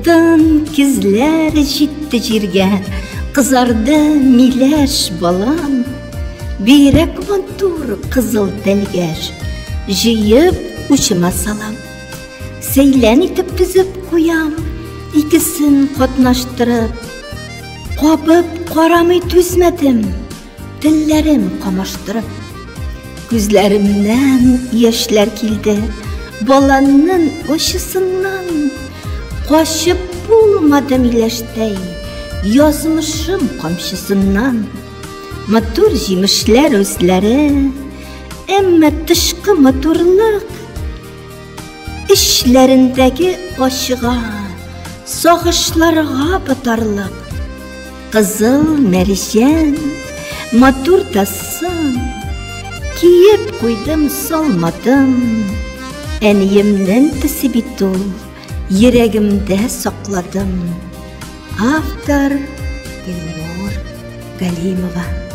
Алтын кизлер жетті жерге, қызарды миләш балам. Бейрек мантур қызыл дәлгәр, жиып ұшыма салам. Сейлән итеп түзіп қоям, икісін қатнаштырып. Қабып қарамай төзмәдім, тілләрім қамаштырып. Күзләремнән яшьләр килде, баланның ашысыннан. Қашып булмадым иләштәй, язмышым камчысыннан. Матур җимешләр үзләре, әмма тышкы матурлык эшләрендәге ашыга, сагышларга батарлык. Кызыл мәрҗән, матур тасын, киеп куйдым салмадым. Әниемнең төсе бит ул, йөрәгемдә сакладым. Автор Гөлнур Галимова.